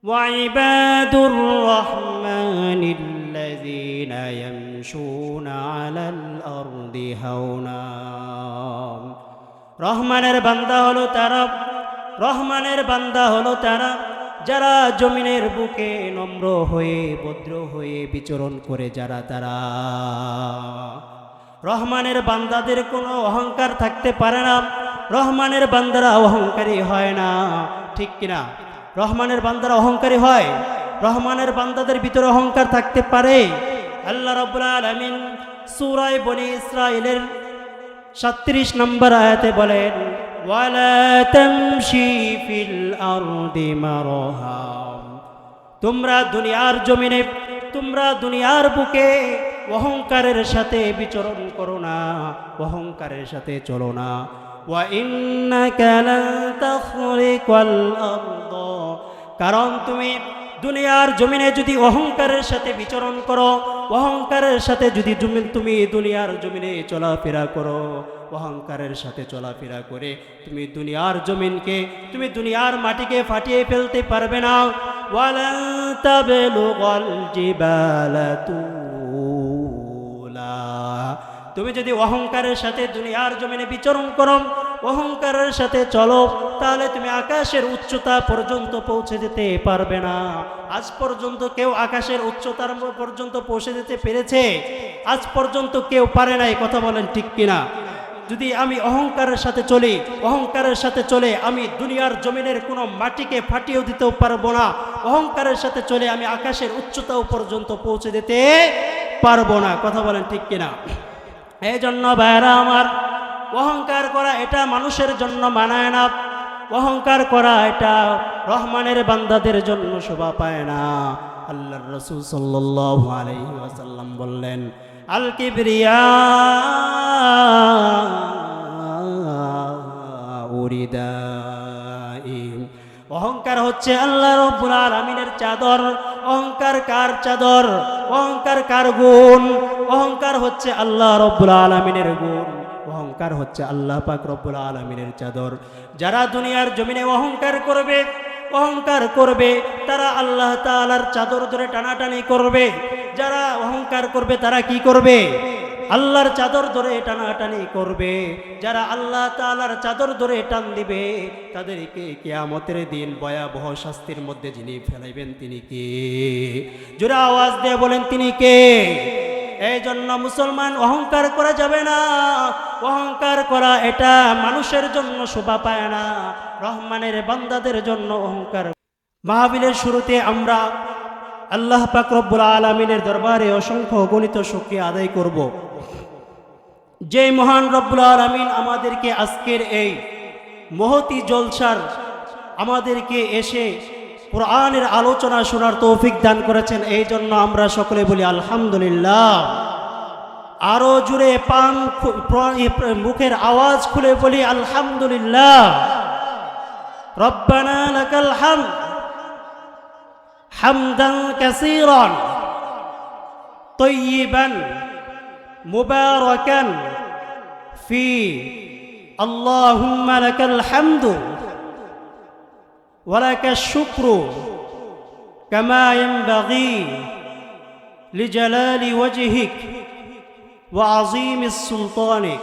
وعباد الرحمن الذين يمشون على الأرض هونا রহমানের বান্দা হলো তারা রহমানের বান্দা হলো তারা যারা জমিনের বুকে নম্র হয়ে ভদ্র হয়ে বিচরণ করে যারা তারা রহমানের বান্দাদের কোনো অহংকার থাকতে পারে না রহমানের বান্দারা অহংকারী হয় না ঠিক কিনা রহমানের বান্দারা অহংকারী হয় রহমানের বান্দাদের ভিতরে অহংকার থাকতে পারে আল্লাহ রাব্বুল আলামিন সূরা বনী ইসরাঈলের 37 নম্বর আয়াতে বলেন ওয়ালা তামশি ফিল আরদি মারহা তোমরা দুনিয়ার বুকে অহংকারের সাথে বিচরণ করো না অহংকারের সাথে চলো না ওয়া ইন্নাকা লান তাখরিকাল আরদ কারণ তুমি দুনিয়ার জমিনে যদি অহংকারের সাথে বিচরণ করো অহংকারের সাথে যদি তুমি দুনিয়ার জমিনে চলাফেরা করো অহংকারের সাথে চলাফেরা করে তুমি দুনিয়ার জমিনকে তুমি দুনিয়ার মাটিকে ফাটিয়ে ফেলতে পারবে না ওয়ালান তাবলুগাল জিবালা তুলা তুমি যদি অহংকারের সাথে দুনিয়ার জমিনে বিচরণ করো অহংকারের সাথে চলো তাহলে তুমি আকাশের উচ্চতা পর্যন্ত পৌঁছে যেতে পারবে না আজ পর্যন্ত কেউ আকাশের উচ্চতার পর্যন্ত পৌঁছে যেতে পেরেছে আজ পর্যন্ত কেউ পারে নাই কথা বলেন ঠিক কিনা যদি আমি অহংকারের সাথে চলে আমি দুনিয়ার জমিনের কোনো মাটিকে ফাটিয়ে দিতেও পারবো না অহংকারের সাথে চলে আমি আকাশের উচ্চতাও পর্যন্ত পৌঁছে দিতে পারবো না কথা বলেন ঠিক কিনা এই জন্য ভাইরা আমার অহংকার করা এটা মানুষের জন্য মানায় না অহংকার করা এটা রহমানের বান্দাদের জন্য শোভা পায় না আল্লাহর রাসূল সাল্লাল্লাহু আলাইহি ওয়াসাল্লাম বললেন আল কিবরিয়া উরিদাই অহংকার হচ্ছে আল্লাহ রাব্বুল আলামিনের চাদর অহংকার কার চাদর অহংকার কার গুণ অহংকার হচ্ছে আল্লাহ রাব্বুল আলামিনের গুণ অহংকার হচ্ছে আল্লাহ পাক রব্বুল আলামিনের চাদর যারা দুনিয়ার জমিনে অহংকার করবে তারা আল্লাহ তাআলার চাদর ধরে টানাটানি করবে যারা অহংকার করবে তারা কি করবে আল্লাহর চাদর ধরে টানাটানি করবে যারা আল্লাহ তাআলার চাদর ধরে টান দিবে তাদেরকে কিয়ামতের দিন ভয়াবহ শাস্তির মধ্যে যিনি ফেলাইবেন তিনি কে জোরে আওয়াজ দিয়ে বলেন তিনি কে এই জন্য মুসলমান অহংকার করা যাবে না অহংকার করা এটা মানুষের জন্য শোভা পায় না রহমানের বান্দাদের জন্য অহংকার মাহফিলের শুরুতে আমরা আল্লাহ পাক রব্বুল আলামিনের দরবারে অসংখ্য গণিত শুকরিয়া আদায় করব যে মহান রব্বুল আলামিন আমাদেরকে আজকের এই মহতি জলসার আমাদেরকে এসে কোরআনের আলোচনা শোনার তৌফিক দান করেছেন এই জন্য আমরা সকলে বলি আলহামদুলিল্লাহ আরো জুড়ে মুখের আওয়াজ খুলে বলি আলহামদুলিল্লাহ রব্বানা লাকাল হামদ হামদান কাসীরান তাইয়িবান মুবারাকান ফি আল্লাহুম্মা লাকাল হামদু ولك الشكر كما ينبغي لجلال وجهك وعظيم سلطانك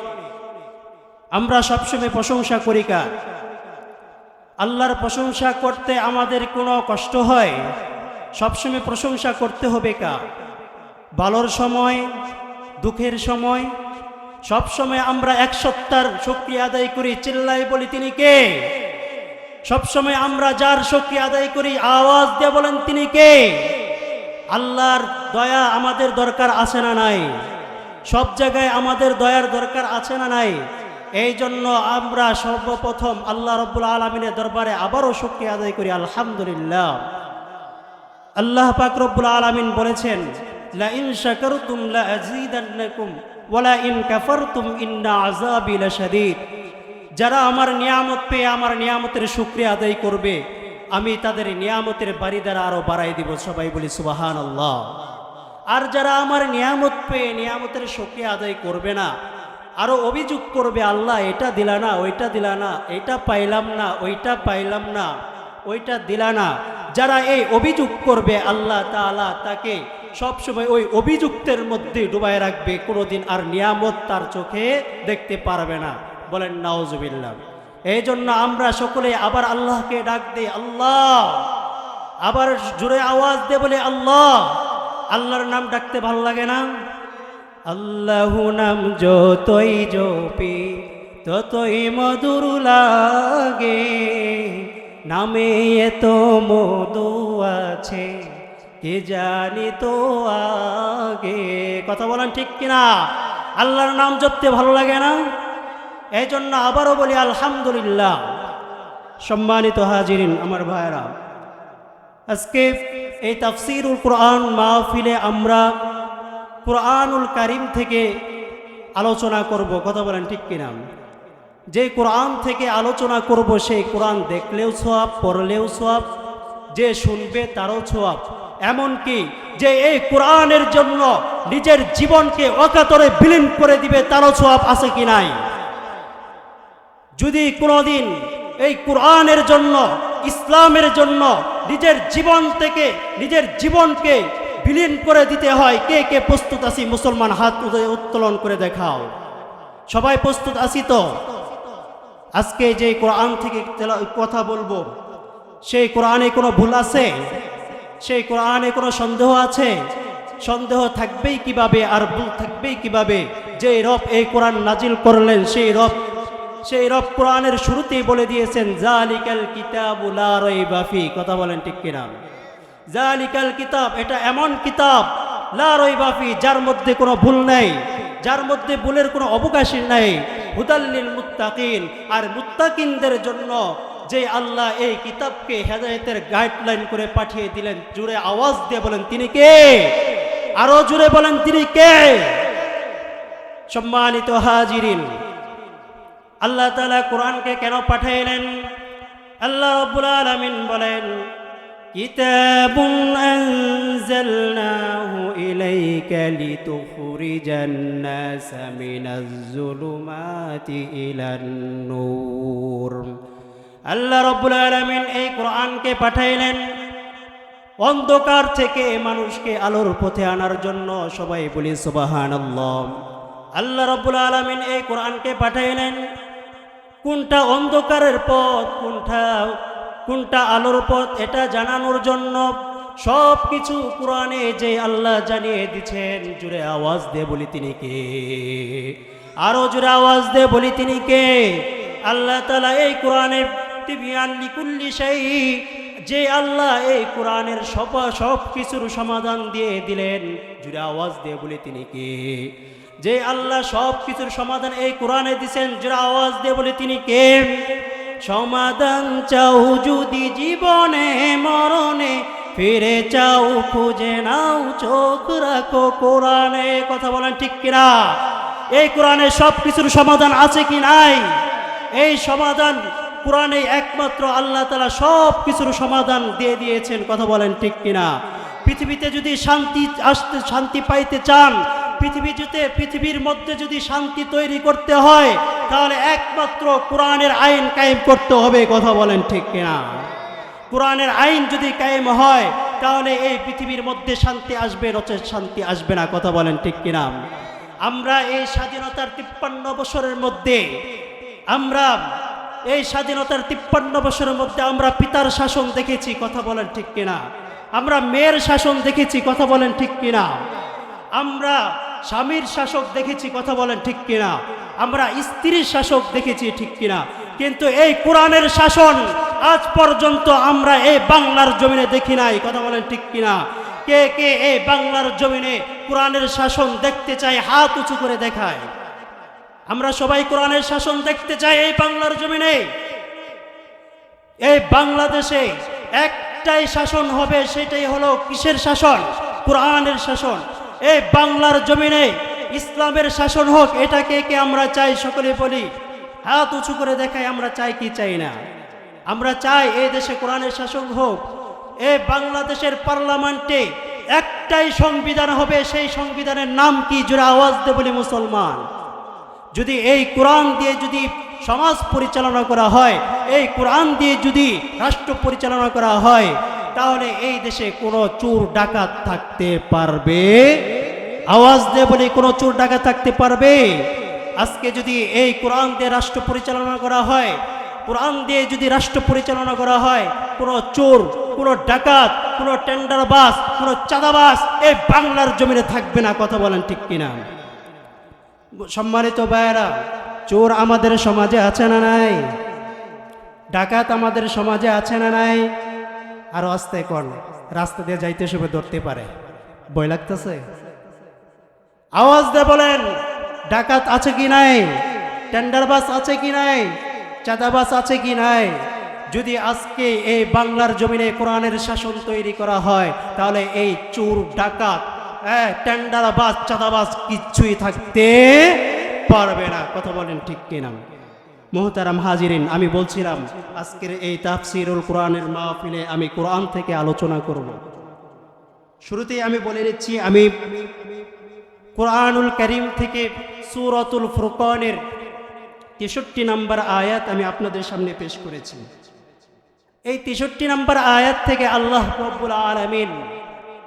আমরা সবসময় প্রশংসা করি কার আল্লাহর প্রশংসা করতে আমাদের কোনো কষ্ট হয় সবসময় প্রশংসা করতে হবে কার ভালোর সময় দুঃখের সময় সবসময় আমরা এক সত্তার শুকরিয়া আদায় করি চিল্লাই বলি তিনি কে সবসময় আমরা যার শুকরিয়া আদায় করি আওয়াজ দিয়ে বলেন তিনি কে আল্লাহর দয়া আমাদের দরকার আছে না নাই সব জায়গায় আমাদের দয়ার দরকার আছে না নাই এই জন্য আমরা সর্বপ্রথম আল্লাহ রাব্বুল আলামিনের দরবারে আবারও শুকরিয়া আদায় করি আলহামদুলিল্লাহ আল্লাহ পাক রব্বুল আলামিন বলেছেন লা ইন শাকারতুম লা আযীদান্নাকুম ওয়া লা ইন কাফারতুম ইন্না আযাবি লাশাদীদ যারা আমার নিয়ামত পেয়ে আমার নিয়ামতের শুকরিয়া আদায় করবে আমি তাদের নিয়ামতের বাড়িদার আরো বাড়াই দিব সবাই বলি সুবহানাল্লাহ আর যারা আমার নিয়ামত পেয়ে নিয়ামতের শুকরিয়া আদায় করবে না আরো অভিযোগ করবে আল্লাহ এটা দিলা না ওইটা দিলা না এটা পাইলাম না ওইটা পাইলাম না ওইটা দিলা না যারা এই অভিযোগ করবে আল্লাহ তাআলা তাকে সবসময় ওই অভিযুক্তের মধ্যে ডুবায় রাখবে, কোনোদিন আর নিয়ামত তার চোখে দেখতে পারবে না। বলেন নাউজুবিল্লাহ। এই জন্য আমরা সকলে আবার আল্লাহকে ডাক দিই, আল্লাহ। আবার জোরে আওয়াজ দিয়ে বলে আল্লাহ। আল্লাহর নাম ডাকতে ভালো লাগে না? আল্লাহু নাম যতই জপি ততই মধুর লাগে, নামে এত মধু আছে কে জানি তো আগে। কথা বলেন ঠিক কিনা? আল্লাহর নাম জপতে ভালো লাগে না? এই জন্য আবারও বলি আলহামদুলিল্লাহ। সম্মানিত হাজিরিন, আমার ভাইরা, আজকে এই তাফসীরুল কোরআন মাহফিলে আমরা কোরআনুল কারীম থেকে আলোচনা করব। কথা বলেন ঠিক কিনা? যে কোরআন থেকে আলোচনা করব সেই কোরআন দেখলেও সওয়াব, পড়লেও সওয়াব, যে শুনবে তারও সওয়াব। এমনকি যে এই কোরআনের জন্য নিজের জীবনকে অকাতরে বিলীন করে দিবে তারও সওয়াব আছে কি নাই? যদি কোনোদিন এই কোরআনের জন্য, ইসলামের জন্য নিজের জীবন থেকে নিজের জীবনকে বিলীন করে দিতে হয়, কে কে প্রস্তুত আছি? মুসলমান হাত উত্তোলন করে দেখাও। সবাই প্রস্তুত আছি তো? আজকে যে কোরআন থেকে কথা বলবো, সেই কোরআনে কোনো ভুল আছে? সেই কোরআনে কোনো সন্দেহ আছে? সন্দেহ থাকবেই কিভাবে, আর ভুল থাকবেই কিভাবে? যে রব এই কোরআন নাজিল করলেন সেই রব কোরআনের শুরুতেই বলে দিয়েছেন জালিকাল কিতাবু লা রাইবা ফি। কথা বলেন ঠিক কিনা? জালিকাল কিতাব, এটা এমন কিতাব, লা রাইবা ফি, যার মধ্যে কোনো ভুল নেই, যার মধ্যে ভুলের কোনো অবকাশই নেই। হুদাল লিল মুত্তাকিন, আর মুত্তাকিনদের জন্য যে আল্লাহ এই কিতাবকে হেদায়েতের গাইডলাইন করে পাঠিয়ে দিলেন। জোরে আওয়াজ দিয়ে বলেন তিনি কে? আরো জোরে বলেন তিনি কে? সম্মানিত হাজিরিন, আল্লাহ তাআলা কোরআনকে কেন পাঠাইলেন? আল্লাহ রাব্বুল আলামিন বলেন, কিতাবুন আনজালনাহু ইলাইকা লিতুখরিজান নাসা মিনাজ যুলুমাতি ইলান নূর। আল্লাহ রাব্বুল আলামিন এই কোরআনকে পাঠাইলেন অন্ধকার থেকে মানুষকে আলোর পথে আনার জন্য। সবাই বলি সুবহানাল্লাহ। আল্লাহ রাব্বুল আলামিন এই কোরআনকে পাঠাইলেন কোনটা অন্ধকারের পথ, কোনটা আলোর পথ, এটা জানানোর জন্য। সব কিছু কোরআনে যে আল্লাহ জানিয়ে দিচ্ছেন। জোরে আওয়াজ দিয়ে বলি তিনি কে? আরো জোরে আওয়াজ দিয়ে বলি তিনি কে? আল্লাহ তাআলা এই কোরআনে তিবিয়ান লিকুল্লি শাই, যে আল্লাহ এই কোরআনের সব কিছুর সমাধান দিয়ে দিলেন। জোরে আওয়াজ দিয়ে বলি তিনি কে? যে আল্লাহ সব কিছুর সমাধান এই কোরআনে দিয়েছেন। জোরে আওয়াজ দিয়ে বলি তিনি কে? সমাধান চাও যদি জীবনে মরণে, ফিরে চাও খুঁজে নাও, চোখ রাখো কোরআনে। কথা বলেন ঠিক কিনা? এই কোরআনে সব কিছুর সমাধান আছে কি নাই? এই সমাধান কোরআনে একমাত্র আল্লাহ তাআলা সব কিছুর সমাধান দিয়ে দিয়েছেন। কথা বলেন ঠিক কিনা? পৃথিবীতে যদি শান্তি পাইতে চান, পৃথিবীর মধ্যে যদি শান্তি তৈরি করতে হয়, তাহলে একমাত্র কোরআনের আইন কায়েম করতে হবে। কথা বলেন ঠিক কিনা? কোরআনের আইন যদি কায়েম হয়, তাহলে এই পৃথিবীর মধ্যে শান্তি আসবে, নচেত শান্তি আসবে না। কথা বলেন ঠিক কিনা? আমরা এই স্বাধীনতার 53 বছরের মধ্যে আমরা পিতার শাসন দেখেছি। কথা বলেন ঠিক কিনা? আমরা মেয়ের শাসন দেখেছি। কথা বলেন ঠিক কিনা? আমরা স্বামীর শাসক দেখেছি। কথা বলেন ঠিক কিনা? আমরা স্ত্রীর শাসক দেখেছি, ঠিক কিনা? কিন্তু এই কোরআনের শাসন আজ পর্যন্ত আমরা এই বাংলার জমিনে দেখি নাই। কথা বলেন ঠিক কিনা? কে কে এই বাংলার জমিনে কোরআনের শাসন দেখতে চাই? হাত উঁচু করে দেখায়। আমরা সবাই কোরআনের শাসন দেখতে চাই এই বাংলার জমিনে। এই বাংলাদেশে একটাই শাসন হবে, সেটাই হলো কিসের শাসন? কোরআনের শাসন। এই বাংলার জমিনে ইসলামের শাসন হোক, এটা কে কে আমরা চাই? সকলে বলি, হাত উঁচু করে দেখাই। আমরা চাই কি চাই না? আমরা চাই এই দেশে কোরআনের শাসন হোক। এই বাংলাদেশের পার্লামেন্টে একটাই সংবিধান হবে, সেই সংবিধানের নাম কি? জোরে আওয়াজ দিয়ে বলি মুসলমান। যদি এই কোরআন দিয়ে যদি সমাজ পরিচালনা করা হয়, এই কোরআন দিয়ে যদি রাষ্ট্র পরিচালনা করা হয়, তাহলে এই দেশে কোনো চোর ডাকাত থাকতে পারবে? আওয়াজ দিয়ে বলি, কোনো চোর ডাকাত থাকতে পারবে? আজকে যদি এই কোরআন দিয়ে রাষ্ট্র পরিচালনা করা হয়, কোরআন দিয়ে যদি রাষ্ট্র পরিচালনা করা হয়, কোনো চোর, কোনো ডাকাত, কোনো টেন্ডারবাজ, কোনো চাঁদাবাজ এই বাংলার জমিনে থাকবে না। কথা বলেন ঠিক কিনা? সম্মানিত ভাইয়েরা, চোর আমাদের সমাজে আছে না নাই? ডাকাত আমাদের সমাজে আছে না নাই? আরো আস্তে কর, রাস্তা দিয়ে যাইতে সময় ধরতে পারে, ভয় লাগতেছে? আওয়াজ দিয়ে বলেন, ডাকাত আছে কি নাই? টেন্ডারবাজ আছে কি নাই? চাঁদাবাজ আছে কি নাই? যদি আজকে এই বাংলার জমিনে কোরআনের শাসন তৈরি করা হয়, তাহলে এই চোর ডাকাত, টেন্ডারবাজ, চাঁদাবাজ কিচ্ছুই থাকতে পারবে না। কথা বলেন ঠিক কিনা? মুহতারাম হাজিরিন, আমি বলছিলাম আজকের এই তাফসীরুল কোরআনের মাহফিলে আমি কোরআন থেকে আলোচনা করব। শুরুতেই আমি বলে নিচ্ছি, আমি কোরআনুল কারীম থেকে সূরাতুল ফুরকানের 63 নম্বর আয়াত আমি আপনাদের সামনে পেশ করেছি। এই 63 নম্বর আয়াত থেকে আল্লাহ রাব্বুল আলামিন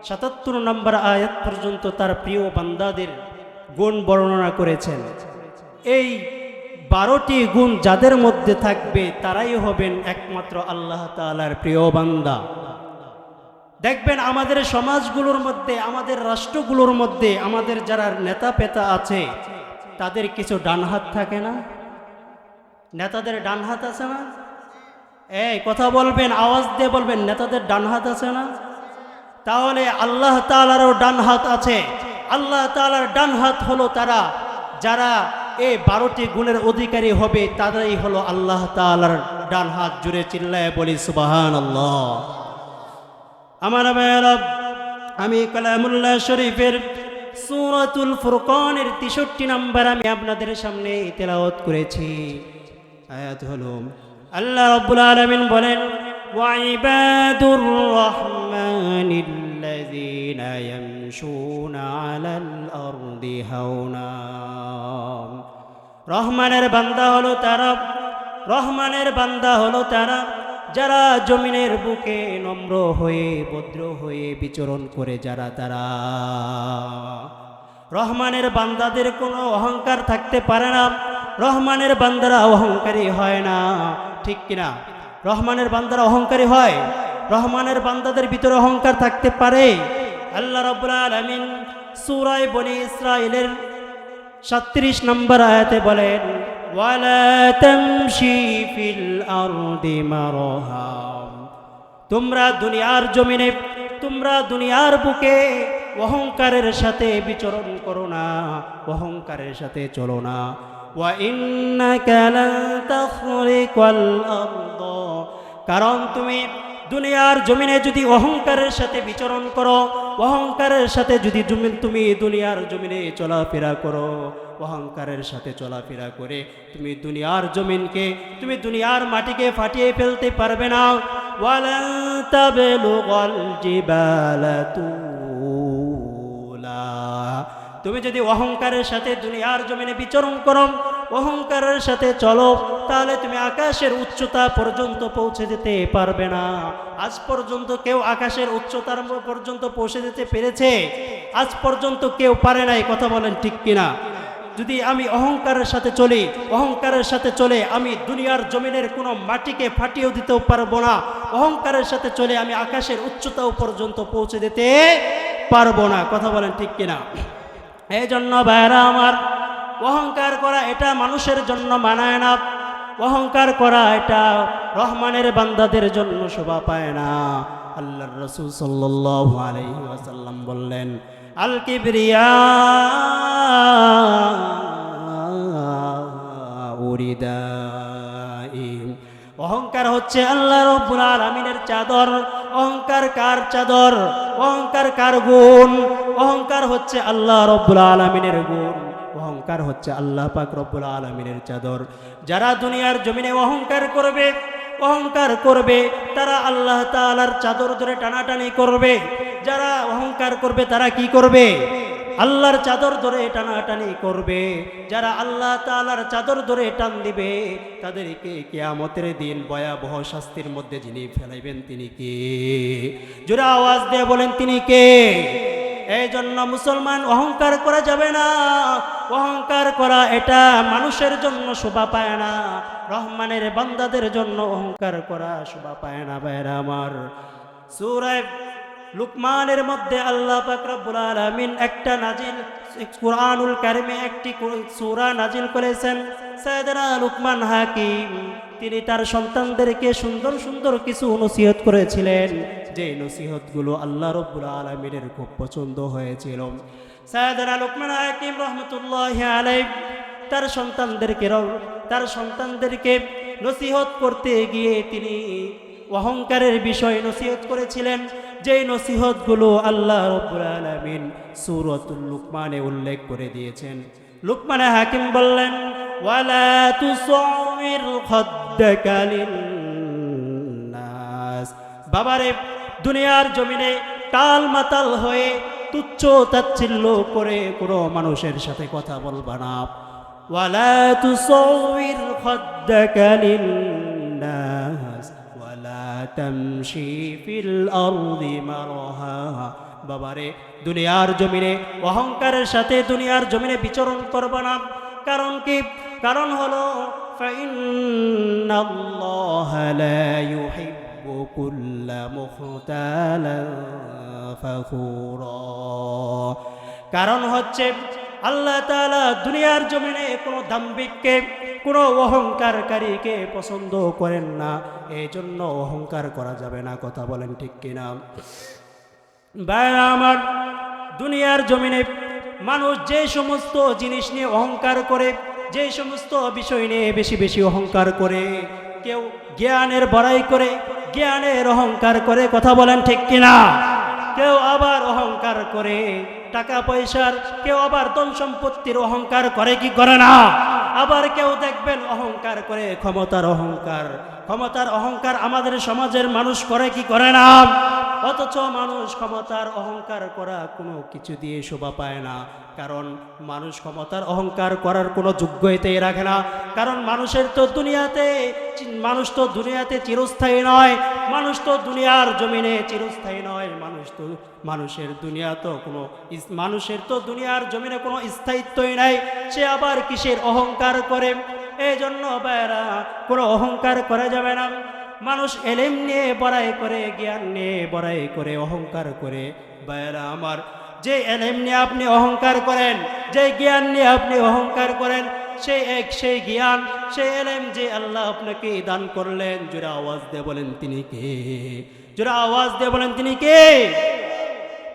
77 নম্বর আয়াত পর্যন্ত তার প্রিয় বান্দাদের গুণ বর্ণনা করেছেন। এই 12টি গুণ যাদের মধ্যে থাকবে তারাই হবেন একমাত্র আল্লাহ তাআলার প্রিয় বান্দা। দেখবেন আমাদের সমাজগুলোর মধ্যে, আমাদের রাষ্ট্রগুলোর মধ্যে আমাদের যারা নেতা পেতা আছে তাদের কিছু ডানহাত থাকে না? নেতাদের ডানহাত আছে না? এই কথা বলবেন, আওয়াজ দিয়ে বলবেন, নেতাদের ডানহাত আছে না? তাহলে আল্লাহ তাআলারও ডানহাত আছে। আল্লাহ তাআলার ডানহাত হলো তারা যারা এই 12টি গুণের অধিকারী হবে, তারাই হলো আল্লাহ তাআলার ডানহাত। জুড়ে চিল্লায় বলি সুবহানাল্লাহ। আমার ভাইয়েরা, আমি কালামুল্লাহ শরীফের সূরাতুল ফুরকানের 63 নম্বর আমি আপনাদের সামনে তেলাওয়াত করেছি। আয়াত হলো, আল্লাহ রাব্বুল আলামিন বলেন, ওয়া ইবাদুর রাহমানিল্লাযীনা ইয়ামশুনা আলাল আরদি হাওনা। রহমানের বান্দা হলো তারা, রহমানের বান্দা হলো তারা যারা জমিনের বুকে নম্র হয়ে, ভদ্র হয়ে বিচরণ করে যারা, তারা। রহমানের বান্দাদের কোনো অহংকার থাকতে পারে না। রহমানের বান্দারা অহংকারী হয় না, ঠিক কিনা? রহমানের বান্দারা অহংকারী হয়? রহমানের বান্দাদের ভিতরে অহংকার থাকতে পারে? আল্লাহ রাব্বুল আলামিন সূরা বনী ইসরাঈলের 37 নম্বর আয়াতে বলেন, ওয়ালা তামশি ফিল আরদি মারহা। তোমরা দুনিয়ার জমিনে, তোমরা দুনিয়ার বুকে অহংকারের সাথে বিচরণ করো না, অহংকারের সাথে চলো না। ওয়া ইন্নাকা লান তাখরিকাল আরদ। কারণ তুমি দুনিয়ার জমিনে যদি অহংকারের সাথে বিচরণ করো, অহংকারের সাথে যদি তুমি দুনিয়ার জমিনে চলাফেরা করো, অহংকারের সাথে চলাফেরা করে তুমি দুনিয়ার জমিনকে, তুমি দুনিয়ার মাটিকে ফাটিয়ে ফেলতে পারবে না। ওয়ালান তাবলুগাল জিবালা তুলা। তুমি যদি অহংকারের সাথে দুনিয়ার জমিনে বিচরণ করো, অহংকারের সাথে চলো, তাহলে তুমি আকাশের উচ্চতা পর্যন্ত পৌঁছে যেতে পারবে না। আজ পর্যন্ত কেউ আকাশের উচ্চতার পর্যন্ত পৌঁছে যেতে পেরেছে? আজ পর্যন্ত কেউ পারে নাই। কথা বলেন ঠিক কিনা? যদি আমি অহংকারের সাথে চলি, অহংকারের সাথে চলে আমি দুনিয়ার জমিনের কোনো মাটিকে ফাটিয়েও দিতেও পারবো না। অহংকারের সাথে চলে আমি আকাশের উচ্চতাও পর্যন্ত পৌঁছে দিতে পারবো না। কথা বলেন ঠিক কিনা? এই জন্য ভাইরা আমার, অহংকার করা এটা মানুষের জন্য মানায় না। অহংকার করা এটা রহমানের বান্দাদের জন্য শোভা পায় না। আল্লাহর রাসূল সাল্লাল্লাহু আলাইহি ওয়াসাল্লাম বললেন, আল কিবরিয়া উরিদাই। অহংকার হচ্ছে আল্লাহ রাব্বুল আলামিনের চাদর। অহংকার কার চাদর? অহংকার কার গুণ? অহংকার হচ্ছে আল্লাহ রাব্বুল আলামিনের গুণ। অহংকার হচ্ছে আল্লাহ পাক রব্বুল আলামিনের চাদর। যারা দুনিয়ার জমিনে অহংকার করবে, অহংকার করবে, তারা আল্লাহ তাআলার চাদর ধরে টানাটানি করবে। যারা অহংকার করবে তারা কি করবে? আল্লাহর চাদর ধরে টানাটানি করবে, যারা আল্লাহ তাআলার চাদর ধরে টান দিবে, তাদেরকে কিয়ামতের দিন ভয়াবহ শাস্তির মধ্যে যিনি ফেলাইবেন তিনি কে? জোরে আওয়াজ দিয়ে বলেন তিনি কে? এই জন্য মুসলমান, অহংকার করা যাবে না। অহংকার করা এটা মানুষের জন্য শোভা পায় না, রহমানের বান্দাদের জন্য অহংকার করা শোভা পায় না। ভাইরা আমার, সূরা লুকমানের মধ্যে আল্লাহ পাক রব্বুল আলামিন একটা নাজিল, কুরআনুল কারীমে একটি সূরা নাজিল করেছেন। সাইয়েদনা লুকমান হাকিম তিনি তার সন্তানদেরকে সুন্দর সুন্দর কিছু নসিহত করেছিলেন, যে নসিহতগুলো আল্লাহ রব্বুল আলামিনের খুব পছন্দ হয়েছিল। সাইয়েদনা লুকমান হাকিম রাহমাতুল্লাহি আলাইহি তার সন্তানদেরকে নসিহত করতে গিয়ে তিনি অহংকারের বিষয় নসিহত করেছিলেন, যেই নসিহতগুলো আল্লাহ রব্বুল আলামিন সূরাতুল লুকমানে উল্লেখ করে দিয়েছেন। লুকমান হাকিম বললেন, ওয়ালা তুসাউইর খাদ্দাকা লিন্নাস, বাবারে দুনিয়ার জমিনে টাল মাতাল হয়ে তুচ্ছ তাচ্ছিল্য করে কোনো মানুষের সাথে কথা বলবা না। ওয়ালা তুসাউইর খাদ্দাকা লিন্নাস ওয়ালা তামশি ফিল আরদি মারহা, বাবারে দুনিয়ার জমিনে অহংকারের সাথে দুনিয়ার জমিনে বিচরণ করবা না। কারণ কি? কারণ হলো ফাইন্নাল্লাহা লা ইউহিব্বু কুল্লা মুখতালান ফাখুরা, কারণ হচ্ছে আল্লাহ তাআলা দুনিয়ার জমিনে কোনো দাম্ভিককে, কোনো অহংকারকারীকে পছন্দ করেন না। এই জন্য অহংকার করা যাবে না। কথা বলেন ঠিক কিনা? ভাইরা আমার, দুনিয়ার জমিনে মানুষ যে সমস্ত জিনিস নিয়ে অহংকার করে, যে সমস্ত বিষয় নিয়ে বেশি বেশি অহংকার করে, কেউ জ্ঞানের বড়াই করে, জ্ঞানের অহংকার করে। কথা বলেন ঠিক কিনা? কেউ আবার অহংকার করে টাকা পয়সার, কেউ আবার ধন সম্পত্তির অহংকার করে কি করে না? আবার কেউ দেখবেন অহংকার করে ক্ষমতার অহংকার। ক্ষমতার অহংকার আমাদের সমাজের মানুষ করে কি করে না? অথচ মানুষ ক্ষমতার অহংকার করা কোনো কিছু দিয়ে শোভা পায় না, কারণ মানুষ ক্ষমতার অহংকার করার কোনো যোগ্যতাই রাখে না। কারণ মানুষ তো দুনিয়াতে চিরস্থায়ী নয়, মানুষ তো দুনিয়ার জমিনে চিরস্থায়ী নয়। মানুষের তো দুনিয়ার জমিনে কোনো স্থায়িত্বই নাই। সে আবার কিসের অহংকার করে? এই জন্য ভাইরা, কোনো অহংকার করা যাবে না। মানুষ এলেম নিয়ে বড়াই করে, জ্ঞান নিয়ে বড়াই করে, অহংকার করে। ভাইরা আমার, যে এলেম নিয়ে আপনি অহংকার করেন, যে জ্ঞান নিয়ে আপনি অহংকার করেন, সেই জ্ঞান, সেই এলেম যে আল্লাহ আপনাকে দান করলেন, জোরে আওয়াজ দিয়ে বলেন তিনি কে? জোরে আওয়াজ দিয়ে বলেন তিনি কে?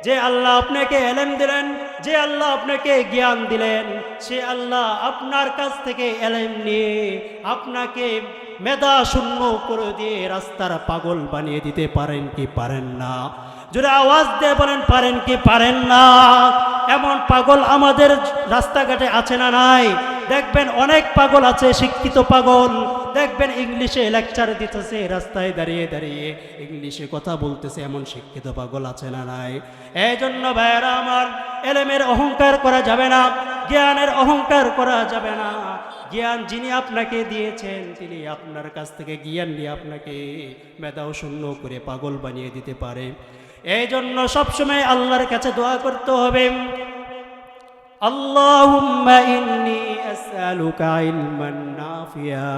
যে আল্লাহ আপনাকে এলেম দিলেন, যে আল্লাহ আপনাকে জ্ঞান দিলেন, সে আল্লাহ আপনার কাছ থেকে এলেম নিয়ে আপনাকে মেধা শূন্য করে দিয়ে রাস্তার পাগল বানিয়ে দিতে পারেন কি পারেন না? জোরে আওয়াজ দিয়ে বলেন পারেন কি পারেন না? এমন পাগল আমাদের রাস্তাঘাটে আছে না নাই? দেখবেন অনেক পাগল আছে, শিক্ষিত পাগল। দেখবেন ইংলিশে লেকচার দিতেছে, রাস্তায় দাঁড়িয়ে দাঁড়িয়ে ইংলিশে কথা বলতেছে, এমন শিক্ষিত পাগল আছে না নাই? এই জন্য ভাইয়েরা আমার, এলেমের অহংকার করা যাবে না, জ্ঞানের অহংকার করা যাবে না। জ্ঞান যিনি আপনাকে দিয়েছেন, তিনি আপনার কাছ থেকে জ্ঞান নিয়ে আপনাকে মেধাও শূন্য করে পাগল বানিয়ে দিতে পারে। এই জন্য সবসময় আল্লাহর কাছে দোয়া করতে হবে, আল্লাহুম্মা ইন্নী আসআলুকা ইলমান নাফিয়া,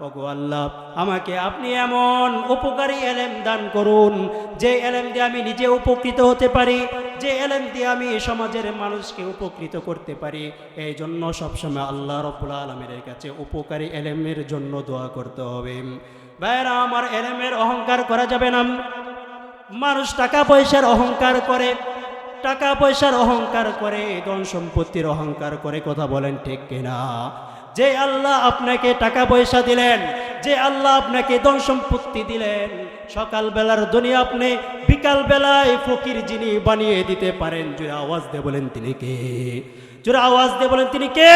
ওগো আল্লাহ, আমাকে আপনি এমন উপকারী এলেম দান করুন, যে এলেম দিয়ে আমি নিজে উপকৃত হতে পারি, যে এলেম দিয়ে আমি সমাজের মানুষকে উপকৃত করতে পারি। এই জন্য সবসময় আল্লাহ রাব্বুল আলামিনের কাছে উপকারী এলেমের জন্য দোয়া করতে হবে। ভাইরা আমার, এলেমের অহংকার করা যাবে না। মানুষ টাকা পয়সার অহংকার করে, টাকা পয়সার অহংকার করে, ধন সম্পত্তির অহংকার করে। কথা বলেন ঠিক কিনা? যে আল্লাহ আপনাকে টাকা পয়সা দিলেন, যে আল্লাহ আপনাকে ধন সম্পত্তি দিলেন, সকাল বেলার দুনিয়া আপনি বিকাল বেলায় ফকির যিনি বানিয়ে দিতে পারেন, জোরে আওয়াজ দিয়ে বলেন তিনি কে? জোরে আওয়াজ দিয়ে বলেন তিনি কে?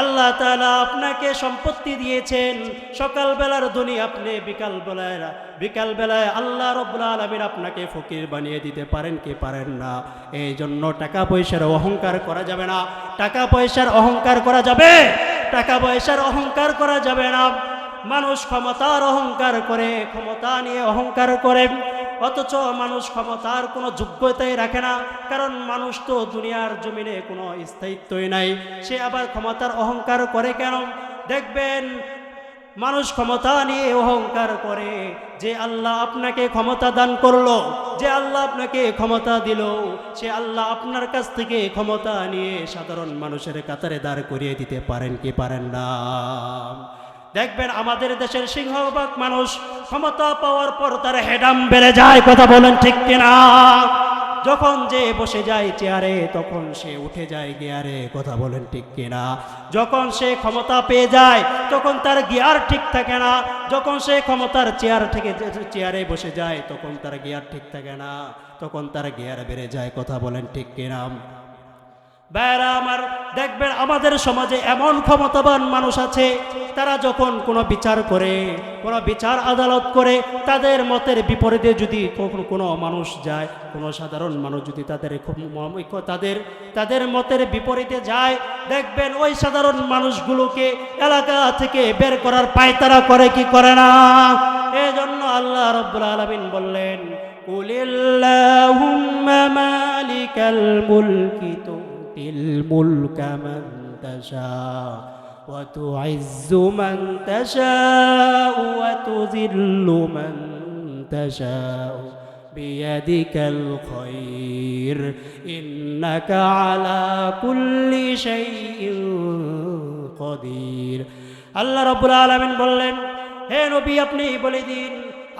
আল্লাহ তাআলা আপনাকে সম্পত্তি দিয়েছেন, সকালবেলার ধনী আপনি বিকালবেলায় আল্লাহ রাব্বুল আলামিন আপনাকে ফকির বানিয়ে দিতে পারেন কি পারেন না। এই জন্য টাকা পয়সার অহংকার করা যাবে না। টাকা পয়সার অহংকার করা যাবে, টাকা পয়সার অহংকার করা যাবে না। মানুষ ক্ষমতার অহংকার করে, ক্ষমতা নিয়ে অহংকার করে, অথচ মানুষ ক্ষমতার কোনো যোগ্যতাই রাখে না। কারণ মানুষ তো দুনিয়ার জমিনে কোনো স্থায়িত্বই নাই, সে আবার ক্ষমতার অহংকার করে কেন? দেখবেন মানুষ ক্ষমতা নিয়ে অহংকার করে, যে আল্লাহ আপনাকে ক্ষমতা দান করলো, যে আল্লাহ আপনাকে ক্ষমতা দিল, সে আল্লাহ আপনার কাছ থেকে ক্ষমতা নিয়ে সাধারণ মানুষের কাতারে দাঁড় করিয়ে দিতে পারেন কি পারেন না। দেখবেন আমাদের দেশের সিংহভাগ মানুষ ক্ষমতা পাওয়ার পর তার হেডাম বেড়ে যায়, কথা বলেন ঠিক কিনা? যখন যে বসে যায় চেয়ারে তখন সে উঠে যায় গিয়ারে, কথা বলেন ঠিক কিনা? যখন সে ক্ষমতা পেয়ে যায় তখন তার গিয়ার ঠিক থাকে না, যখন সে ক্ষমতার চেয়ারে বসে যায় তখন তার গিয়ার ঠিক থাকে না, তখন তার গিয়ার বেড়ে যায়, কথা বলেন ঠিক কিনা? ভাইরা আমার, দেখবেন আমাদের সমাজে এমন ক্ষমতাবান মানুষ আছে, তারা যখন কোনো বিচার করে, কোনো বিচার আদালত করে, তাদের মতের বিপরীতে যদি কোনো মানুষ যায়, কোনো সাধারণ মানুষ যদি তাদের মতের বিপরীতে যায়, দেখবেন ওই সাধারণ মানুষগুলোকে এলাকা থেকে বের করার পায়তারা করে কি করে না। এই জন্য আল্লাহ রাব্বুল আলামিন বললেন, কুলিল্লাহুম্মা মালিকাল মুলকি الملك من تشاء وتعز من تشاء وتذل من تشاء بيدك الخير إنك على كل شيء قدير। আল্লাহ রাব্বুল আলামিন বললেন, হে নবী আপনি বলে দিন,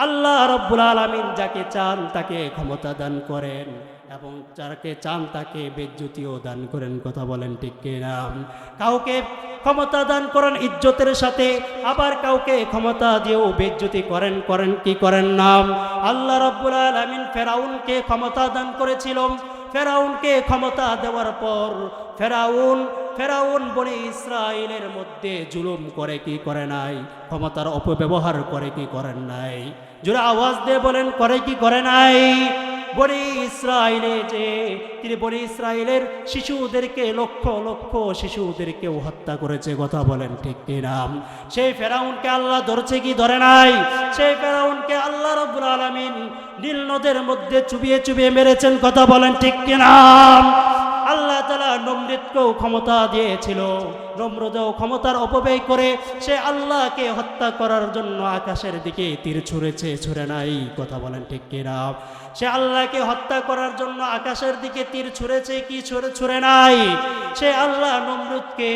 আল্লাহ রাব্বুল আলামিন যাকে চান তাকে ক্ষমতা দান করেন এবং যাকে চান তাকে বেজ্জতিও দান করেন, কথা বলেন ঠিক কিনা? কাউকে ক্ষমতা দান করেন ইজ্জতের সাথে, আবার কাউকে ক্ষমতা দিয়েও বেজ্জতি করেন কি করেন না। আল্লাহ রাব্বুল আলামিন ফেরাউনকে ক্ষমতা দান করেছিল। ফেরাউনকে ক্ষমতা দেওয়ার পর ফেরাউন বনি ইসরাইলের মধ্যে জুলুম করে কি করে নাই? ক্ষমতার অপব্যবহার করে কি করেন নাই? জোরে আওয়াজ দিয়ে বলেন, করে কি করে নাই? বনি ইসরাইলের শিশুদেরকে, লক্ষ লক্ষ শিশুদেরকেও হত্যা করেছে, কথা বলেন ঠিক কিনা? সেই ফেরাউনকে আল্লাহ ধরছে কি ধরে নাই? সেই ফেরাউনকে আল্লাহ রাব্বুল আলামিন নীল নদের মধ্যে চুবিয়ে চুবিয়ে মেরেছেন, কথা বলেন ঠিক কিনা? আল্লাহ তাআলা নমরুদকেও ক্ষমতা দিয়েছিল, নমরুদও ক্ষমতার অপব্যয় করে সে আল্লাহকে হত্যা করার জন্য আকাশের দিকে তীর ছুঁড়ে নাই, কথা বলেন ঠিক কিনা? সে আল্লাহকে হত্যা করার জন্য আকাশের দিকে তীর ছুঁড়েছে কি ছুঁড়ে নাই? সে আল্লাহ নমরুদকে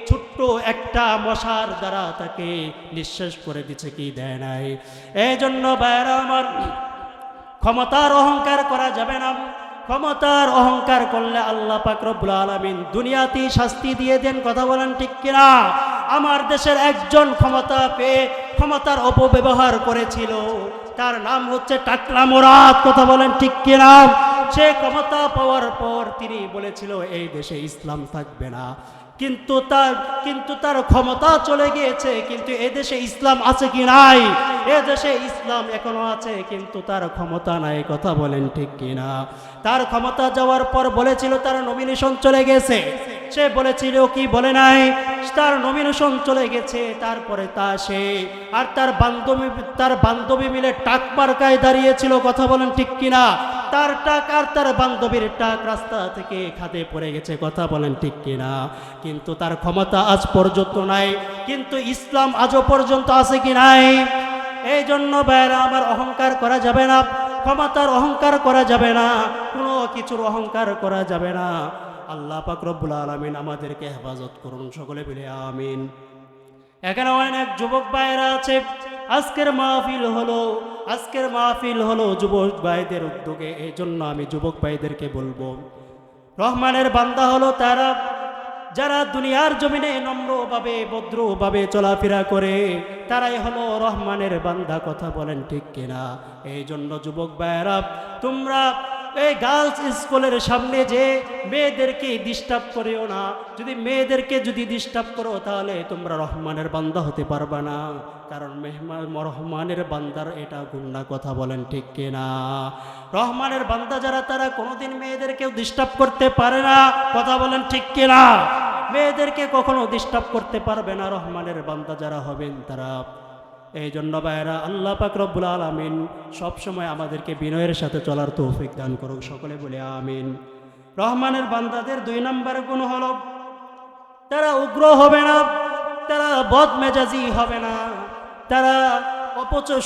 ছোট্ট একটা মশার দ্বারা তাকে নিঃশেষ করে দিছে কি দেয় নাই? এই জন্য ভাইরা আমার, ক্ষমতার অহংকার করা যাবে না। ক্ষমতার অহংকার করলে আল্লাহ পাক রব্বুল আলামিন দুনিয়াতেই শাস্তি দিয়ে দেন, কথা বলেন ঠিক কিনা? আমার দেশের একজন ক্ষমতা পেয়ে ক্ষমতার অপব্যবহার করেছিল, তার নাম হচ্ছে টাকলা মুরাদ, কথা বলেন ঠিক কিনা? সে ক্ষমতা পাওয়ার পর তিনি বলেছিল এই দেশে ইসলাম থাকবে না, কিন্তু তার ক্ষমতা চলে গিয়েছে, কিন্তু এদেশে ইসলাম আছে কি নাই? এদেশে ইসলাম এখনো আছে, কিন্তু তার ক্ষমতা নাই, কথা বলেন ঠিক কিনা? তার ক্ষমতা যাওয়ার পর বলেছিল তার নমিনেশন চলে গেছে, সে বলেছিল কি বলে নাই? তার নমিনেশন চলে গেছে, তারপরে সে আর তার বান্ধবী মিলে টাক মার্কায় দাঁড়িয়েছিল, কথা বলেন ঠিক কিনা? তার টাক আর তার বান্ধবীর টাক রাস্তা থেকে খাদে পড়ে গেছে, কথা বলেন ঠিক কিনা? কিন্তু তার ক্ষমতা আজ পর্যন্ত নাই, কিন্তু ইসলাম আজও পর্যন্ত আছে কি নাই? এই জন্য ভাইরা আমার, অহংকার করা যাবে না, ক্ষমতার অহংকার করা যাবে না, কোনো কিছুর অহংকার করা যাবে না। আল্লাহ পাক রব্বুল আলামিন আমাদেরকে হেফাজত করুন, সকলে বলে আমিন। এখানে অনেক যুবক ভাইরা আছে, আজকের মাহফিল হলো যুবক ভাইদের উদ্যোগে। এই জন্য আমি যুবক ভাইদেরকে বলবো, রহমানের বান্দা হলো তারা যারা দুনিয়ার জমিনে নম্রভাবে ভদ্রভাবে চলাফেরা করে, তারাই হলো রহমানের বান্দা, কথা বলেন ঠিক কিনা? এই জন্য যুবক ভাইরা, তোমরা এই গার্লস স্কুলের সামনে যে মেয়েদেরকে ডিস্টার্ব করিও না। যদি মেয়েদেরকে যদি ডিস্টার্ব করো তাহলে তোমরা রহমানের বান্দা হতে পারবা না, কারণ রহমানের বান্দার এটা গুণা। কথা বলেন ঠিক কিনা? রহমানের বান্দা যারা তারা কোনোদিন মেয়েদেরকেও ডিস্টার্ব করতে পারে না। কথা বলেন ঠিক কিনা? মেয়েদেরকে কখনো ডিস্টার্ব করতে পারবে না রহমানের বান্দা যারা হবেন তারা। এই জন্য ভাইরা, আল্লাহ পাক রব্বুল আলামিন সবসময় আমাদেরকে বিনয়ের সাথে চলার তৌফিক দান করুক। সকলে বলে আমিন। রহমানের বান্দাদের 2 নম্বর গুণ হলো তারা উগ্র হবে না, তারা বদমেজাজি হবে না, তারা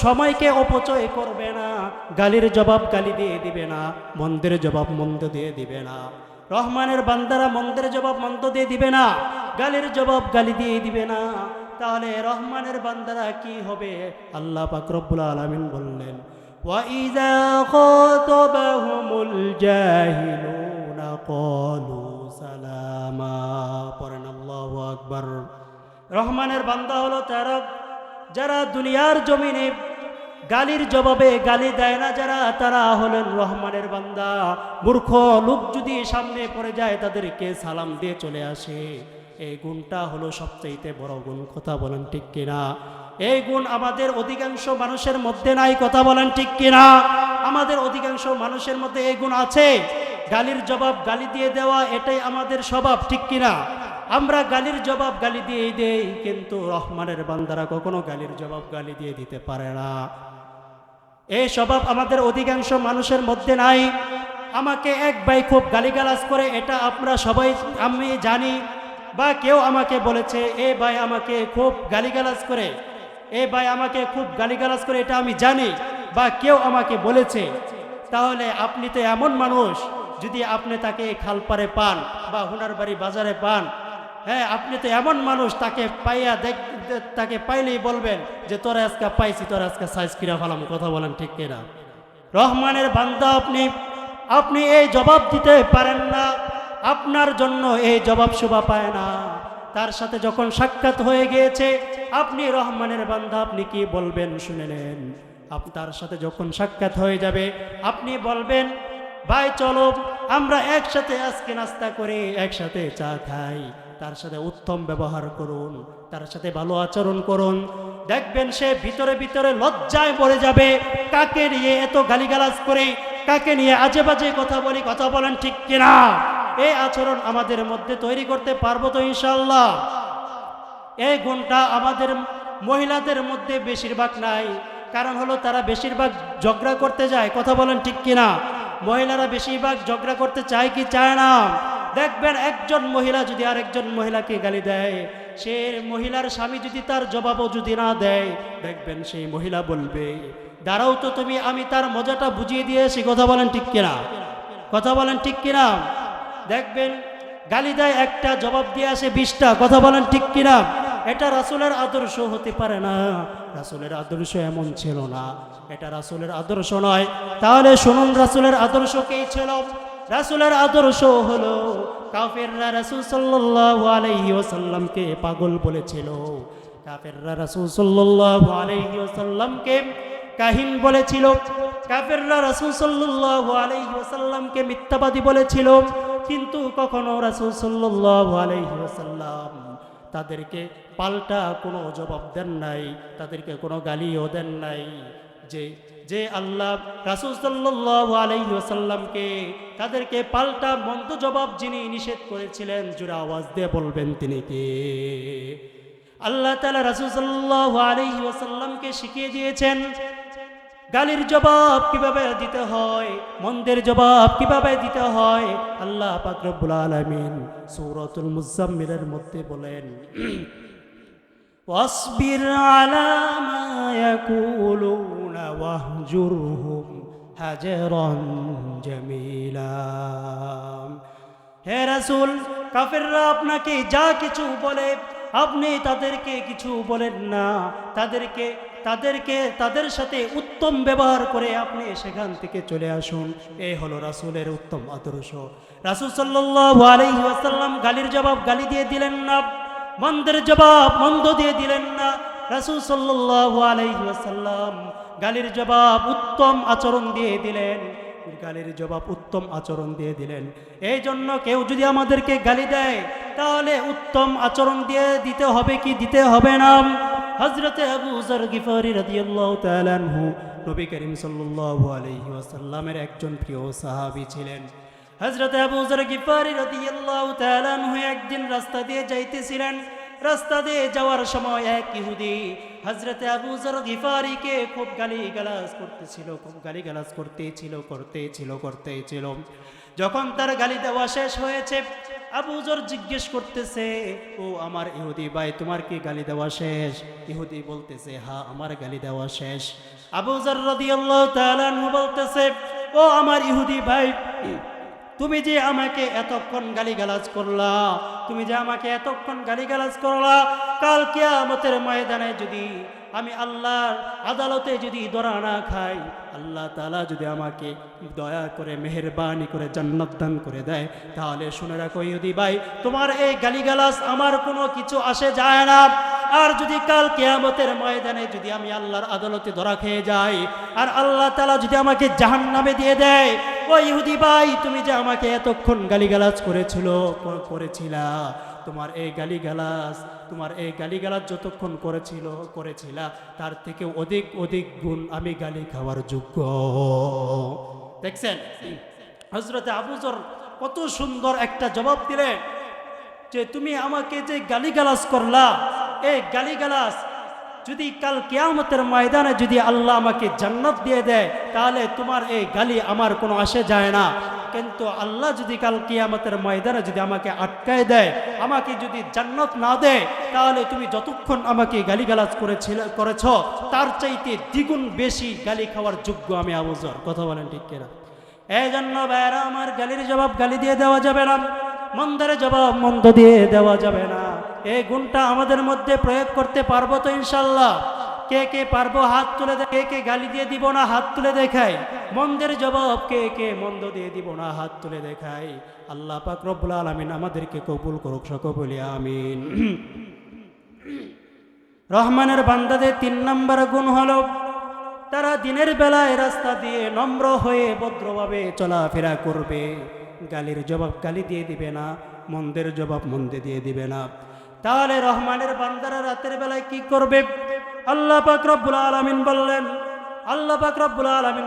সময়কে অপচয় করবে না, গালির জবাব গালি দিয়ে দিবে না, মন্দের জবাব মন্দ দিয়ে দিবে না। রহমানের বান্দারা মন্দের জবাব মন্দ দিয়ে দিবে না, গালির জবাব গালি দিয়ে দিবে না। তাহলে রহমানের বান্দারা কি হবে? আল্লাহ পাক রব্বুল আলামিন বললেন, ওয়াইযা খাতাবাহুমুল জাহিলুনা ক্বালু সালামা। পড়েন আল্লাহু আকবার। রহমানের বান্দা হলো তারা যারা দুনিয়ার জমিনে গালির জবাবে গালি দেয় না, যারা তারা হলেন রহমানের বান্দা। মূর্খ লোক যদি সামনে পড়ে যায় তাদেরকে সালাম দিয়ে চলে আসে। এই গুণটা হলো সবচেয়ে বড় গুণ। কথা বলেন ঠিক কিনা? এই গুণ আমাদের অধিকাংশ মানুষের মধ্যে নাই। কথা বলেন ঠিক কিনা? আমাদের অধিকাংশ মানুষের মধ্যে এই গুণ আছে। গালির জবাব গালি দিয়ে দেওয়া এটাই আমাদের স্বভাব, ঠিক কিনা? আমরা গালির জবাব গালি দিয়ে দেই, কিন্তু রহমানের বান্দারা কখনো গালির জবাব গালি দিয়ে দিতে পারে না। এই স্বভাব আমাদের অধিকাংশ মানুষের মধ্যে নাই। আমাকে এক ভাই খুব গালিগালাজ করে, এটা আমরা সবাই আমি জানি, বা কেউ আমাকে বলেছে এ ভাই আমাকে খুব গালিগালাজ করে, এ ভাই আমাকে খুব গালিগালাজ করে, এটা আমি জানি, বা কেউ আমাকে বলেছে। তাহলে আপনি তো এমন মানুষ, যদি আপনি তাকে খালপারে পান বা হুনারবাড়ি বাজারে পান, হ্যাঁ, আপনি তো এমন মানুষ, তাকে পাইয়া তাকে পাইলেই বলবেন যে তোরা আজকে পাইছি, তোরা আজকে সাইজ কিরা ফেলাম। কথা বলেন ঠিক কিনা? রহমানের বান্দা আপনি এই জবাব দিতে পারেন না, আপনার জন্য এই জবাব শোভা পায় না। তার সাথে যখন সাক্ষাৎ হয়ে গিয়েছে, আপনি রহমানের বান্দা, আপনি কি বলবেন শুনে নেন। তার সাথে যখন সাক্ষাৎ হয়ে যাবে, আপনি বলবেন ভাই চলো আমরা একসাথে আজকে নাস্তা করে একসাথে চা খাই। তার সাথে উত্তম ব্যবহার করুন, তার সাথে ভালো আচরণ করুন। দেখবেন সে ভিতরে ভিতরে লজ্জায় পড়ে যাবে, কাকে নিয়ে এত গালিগালাজ করে, কাকে নিয়ে আজে বাজে কথা বলি। কথা বলেন ঠিক কিনা? এই আচরণ আমাদের মধ্যে তৈরি করতে পারবো তো ইনশাআল্লাহ? এই গুণটা আমাদের মহিলাদের মধ্যে বেশিরভাগ নাই। কারণ হলো তারা বেশিরভাগ ঝগড়া করতে যায়। কথা বলেন ঠিক কিনা? মহিলারা বেশিরভাগ ঝগড়া করতে চায় কি চায় না? দেখবেন একজন মহিলা যদি আরেকজন মহিলাকে গালি দেয়, সে মহিলার স্বামী যদি তার জবাবও যদি না দেয়, দেখবেন সেই মহিলা বলবে দাঁড়াও তো তুমি, আমি তার মজাটা বুঝিয়ে দিয়েছি। কথা বলেন ঠিক কিনা? কথা বলেন ঠিক কিনা? দেখবেন গালি দেয় একটা, জবাব দিয়ে আসে 20টা। কথা বলেন ঠিক কিনা? এটা রাসূলের আদর্শ হতে পারে না। রাসূলের আদর্শ এমন ছিল না, এটা রাসূলের আদর্শ নয়। তাহলে শুনুন রাসূলের আদর্শ কি ছিল? রাসূলের আদর্শ হলো কাফেররা রাসূল সাল্লাল্লাহু আলাইহি ওয়াসাল্লামকে পাগল বলেছিল, কাফেররা রাসূল সাল্লাল্লাহু আলাইহি ওয়াসাল্লামকে কাহিন বলেছিল, কাফেররা রাসূল সাল্লাল্লাহু আলাইহি ওয়াসাল্লামকে মিথ্যাবাদী বলেছিল। কিন্তু কখনো রাসূল সাল্লাল্লাহু আলাইহি ওয়াসাল্লাম তাদেরকে পাল্টা কোনো জবাব দেন নাই, তাদেরকে কোনো গালিও দেন নাই। যে আল্লাহ রাসূল সাল্লাল্লাহু আলাইহি ওয়াসাল্লামকে তাদেরকে পাল্টা মন্দ জবাব যিনি নিষেধ করেছিলেন, জোরে আওয়াজ দিয়ে বলবেন তিনি কে? আল্লাহ তাআলা রাসূল সাল্লাল্লাহু আলাইহি ওয়াসাল্লামকে শিখিয়ে দিয়েছেন গালির জবাব কিভাবে দিতে হয়, মন্দের জবাব কিভাবে দিতে হয়। আল্লাহ পাক রব্বুল আলামিন সূরাতুল মুজাম্মিলের মধ্যে বলেন, ওয়াসবির আলা মা ইয়াকুলুনা ওয়াহজুরহুম হাজরান জামিলা। হে রাসূল, কাফেররা আপনাকে যা কিছু বলে আপনি তাদেরকে কিছু বলেন না, তাদের সাথে উত্তম ব্যবহার করে আপনি সেখান থেকে চলে আসুন। এই হলো রাসূলের উত্তম আদর্শ। রাসূল সাল্লাল্লাহু আলাইহি ওয়াসাল্লাম গালির জবাব গালি দিয়ে দিলেন না, মন্দের জবাব মন্দ দিয়ে দিলেন না। রাসূল সাল্লাল্লাহু আলাইহি ওয়াসাল্লাম গালির জবাব উত্তম আচরণ দিয়ে দিলেন। গালির জবাব উত্তম আচরণ দিয়ে দিলেন। এই জন্য কেউ যদি আমাদেরকে গালি দেয় তাহলে উত্তম আচরণ দিয়ে দিতে হবে কি দিতে হবে না? হযরতে আবু যর গিফারি রাদিয়াল্লাহু তাআলা আনহু নবী করিম সাল্লাল্লাহু আলাইহি ওয়াসাল্লামের একজন প্রিয় সাহাবী ছিলেন। হযরতে আবু যর গিফারি রাদিয়াল্লাহু তাআলা আনহু একদিন রাস্তা দিয়ে যাইতেছিলেন। রাস্তা দিয়ে যাওয়ার সময় এক ইহুদি হযরতে আবু যর গিফারিকে খুব গালিগালাজ করতেছিল। যখন তার গালি দেওয়া শেষ হয়েছে, আবু যর জিজ্ঞেস করতেছে, ও আমার ইহুদি ভাই, তোমার কি গালি দেওয়া শেষ? ইহুদি বলতেছে, হ্যাঁ, আমার গালি দেওয়া শেষ। আবু যর রাদিয়াল্লাহু তাআলা আনহু বলতেছে, ও আমার ইহুদি ভাই, তুমি যে আমাকে এতক্ষণ গালিগালাজ করলা, কাল কিয়ামতের ময়দানে যদি আমি আল্লাহর আদালতে যদি ধরা না খাই, আল্লাহ তাআলা যদি আমাকে দয়া করে মেহেরবানি করে জান্নাত দান করে দেয়, তাহলে শুনে রাখো ইহুদি ভাই, তোমার এই গালিগালাজ আমার কোনো কিছু আসে যায় না। আর যদি কাল কিয়ামতের ময়দানে যদি আমি আল্লাহর আদালতে ধরা খেয়ে যাই আর আল্লাহ তাআলা যদি আমাকে জাহান্নামে দিয়ে দেয়, ও ইহুদি ভাই, তুমি যে আমাকে এতক্ষণ গালিগালাজ করেছিলা, তোমার এই গালিগালাজ যতক্ষণ করেছিলা তার থেকে অধিক গুণ আমি গালি খাওয়ার যোগ্য। দেখছেন হযরতে আবু যর কত সুন্দর একটা জবাব দিলেন যে তুমি আমাকে যে গালিগালাজ করলা, এই গালিগালাজ যদি কাল কিয়ামতের ময়দানে যদি আল্লাহ আমাকে জান্নাত দিয়ে দেয়, তাহলে তোমার এই গালি আমার কোনো আসে যায় না। কিন্তু আল্লাহ যদি কাল কিয়ামতের ময়দানে যদি আমাকে আটকায় দেয়, আমাকে যদি জান্নাত না দেয়, তাহলে তুমি যতক্ষণ আমাকে গালিগালাজ করেছ তার চাইতে দ্বিগুণ বেশি গালি খাওয়ার যোগ্য আমি আবু যর। কথা বলেন ঠিক কিনা? এই জন্য ভাইরা আমার, গালির জবাব গালি দিয়ে দেওয়া যাবে না, মন্দের জবাব মন্দ দিয়ে দেওয়া যাবে না। এই গুণটা আমাদের মধ্যে প্রয়োগ করতে পারবো তো ইনশাল্লাহ? কে পারবো হাত তুলে কে গালি দিয়ে দিব না হাত তুলে দেখাই? মন্দের জবাব কে মন্দ দিয়ে দিব না হাত তুলে দেখাই? আল্লাহ পাক রব্বুল আলামিন আমাদেরকে কবুল করুক, সকলে বলি আমিন। রহমানের বান্দাদের 3 নম্বর গুণ হলো তারা দিনের বেলায় রাস্তা দিয়ে নম্র হয়ে ভদ্রভাবে চলাফেরা করবে। গালির জবাব গালি দিয়ে দিবে না, মন্দের জবাব মন্দে দিয়ে দিবে না। তাহলে রহমানের বান্দারা রাতের বেলায় কি করবে? আল্লাহ পাক রব্বুল আলামিন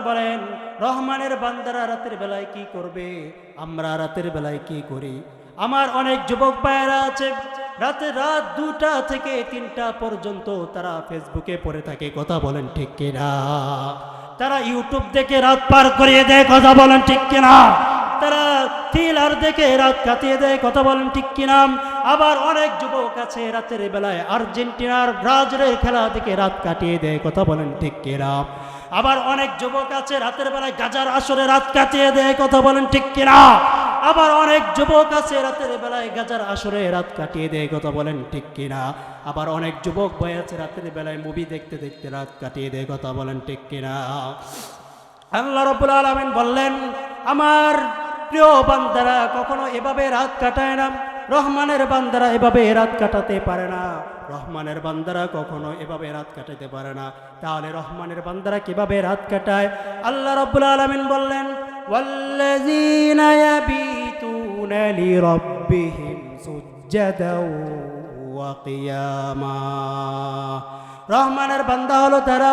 বলেন রহমানের বান্দারা রাতের বেলায় কি করবে? আমরা রাতের বেলায় কি করি? আমার অনেক যুবক ভাইয়েরা আছে, রাত 2টা থেকে 3টা পর্যন্ত তারা ফেসবুকে পড়ে থাকে। কথা বলেন ঠিক কিনা? তারা ইউটিউব দেখে রাত পার করিয়ে দেয়। কথা বলেন ঠিক কিনা? তারা থ্রিলার দেখে রাত কাটিয়ে দেয়। কথা বলেন ঠিক কিনা? আবার অনেক যুবক আছে রাতের বেলায় আর্জেন্টিনার ব্রাজিলের খেলা দেখে রাত কাটিয়ে দেয়। কথা বলেন ঠিক কিনা? আবার অনেক যুবক আছে রাতের বেলায় গাজার আসরে রাত কাটিয়ে দেয়। কথা বলেন ঠিক কিনা? আবার অনেক যুবক আছে রাতের বেলায় গাজার আসরে রাত কাটিয়ে দেয়। কথা বলেন ঠিক কিনা? আবার অনেক যুবক বয় আছে রাতের বেলায় মুভি দেখতে দেখতে রাত কাটিয়ে দেয়। কথা বলেন ঠিক কিনা? আল্লাহ রাব্বুল আলামিন বললেন আমার প্রিয় বান্দারা কখনো এভাবে রাত কাটায় না। রহমানের বান্দারা এভাবে রাত কাটাতে পারে না। রহমানের বান্দারা কখনো এভাবে রাত কাটাতে পারে না। তাহলে রহমানের বান্দারা কিভাবে রাত কাটায়? আল্লাহ রাব্বুল আলামিন বললেন ওয়াল্লাযীনা ইয়াবিতুনা লিরাব্বিহিম সুজ্জাদাও ওয়া কিয়ামা। রহমানের বান্দা হলো তারা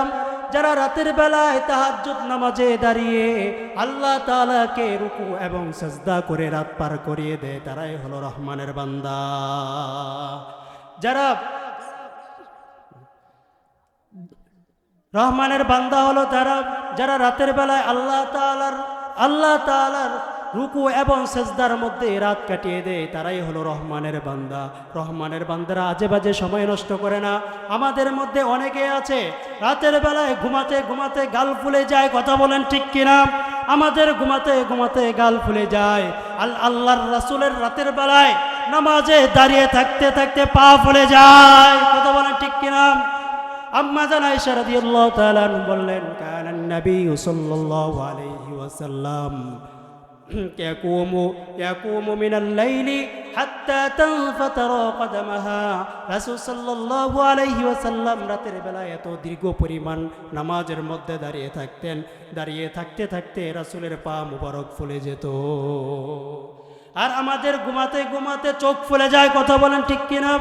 যারা রাতের বেলায় তাহাজ্জুদ নামাজে দাঁড়িয়ে আল্লাহ তাআলাকে রুকু এবং সাজদা করে রাত পার করিয়ে দেয়, তারাই হলো রহমানের বান্দা। যারা রহমানের বান্দা হলো তারা যারা রাতের বেলায় আল্লাহ তাআলার রুকু এবং সেজদার মধ্যে রাত কাটিয়ে দেয়, তারাই হলো রহমানের বান্দা। রহমানের বান্দারা আজে বাজে সময় নষ্ট করে না। আমাদের মধ্যে অনেকে আছে রাতের বেলায় ঘুমাতে ঘুমাতে গাল ফুলে যায়। কথা বলেন ঠিক কিনা? আমাদের ঘুমাতে ঘুমাতে গাল ফুলে যায়। আল্লাহর রাসূলের রাতের বেলায় নামাজে দাঁড়িয়ে থাকতে থাকতে পা ফুলে যায়। কথা বলেন ঠিক কিনা? আম্মা জান আয়েশা রাদিয়াল্লাহু তাআলা বললেন কানান নবী সাল্লাল্লাহু আলাইহি ওয়াসাল্লাম ইয়াকুমু মিনাল লাইলি হাত্তা তানফাতারা কদামাহা। রাসূল সাল্লাল্লাহু আলাইহি ওয়াসাল্লাম রাতের বেলা এত দীর্ঘ পরিমাণ নামাজের মধ্যে দাঁড়িয়ে থাকতেন, দাঁড়িয়ে থাকতে থাকতে রাসূলের পা মুবারক ফুলে যেত। আর আমাদের ঘুমাতে ঘুমাতে চোখ ফুলে যায়, কথা বলেন ঠিক কিনা?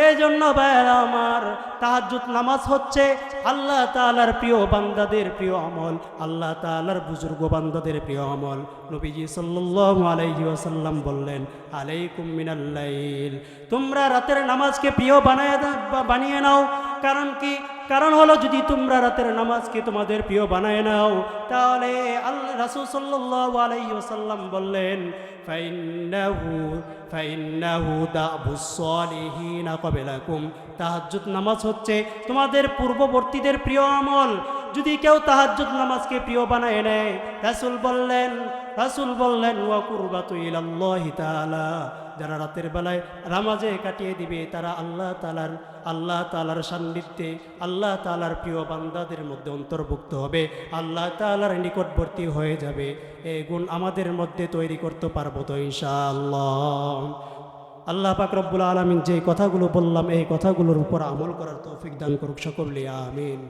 এই জন্য ভাইরা আমার, তাহাজ্জুদ নামাজ হচ্ছে আল্লাহ তাআলার প্রিয় বান্দাদের প্রিয় আমল, আল্লাহ তাআলার বুজুর্গ বান্দাদের প্রিয় আমল। নবীজি সাল্লাল্লাহু আলাইহি ওয়াসাল্লাম বললেন, আলাইকুম মিনাল লাইল, তোমরা রাতের নামাজকে প্রিয় বানিয়ে নাও। কারণ কি? কারণ হলো যদি তোমরা রাতের নামাজকে তোমাদের প্রিয় বানায় নাও, তাহলে আল্লাহ রাসূল সাল্লাল্লাহু আলাইহি ওয়াসাল্লাম বললেন, ফাইন্নাহু দাবুস সালিহিনা ক্বাবলাকুম, তাহাজ্জুদ নামাজ হচ্ছে তোমাদের পূর্ববর্তীদের প্রিয় আমল। যদি কেউ তাহাজ্জুদ নামাজকে প্রিয় বানায় নেয়, রাসূল বললেন ওয়া কুরবাতু ইলাল্লাহি তাআলা, যারা রাতের বেলায় নামাজে কাটিয়ে দিবে তারা আল্লাহ তাআলার সান্নিধ্যে, আল্লাহ তাআলার প্রিয় বান্দাদের মধ্যে অন্তর্ভুক্ত হবে, আল্লাহ তাআলার নিকটবর্তী হয়ে যাবে। এই গুণ আমাদের মধ্যে তৈরি করতে পারবো তো ইনশাআল্লাহ? আল্লাহ পাক রব্বুল আলামিন যে কথাগুলো বললাম এই কথাগুলোর উপর আমল করার তৌফিক দান করুক সকলে, আমিন।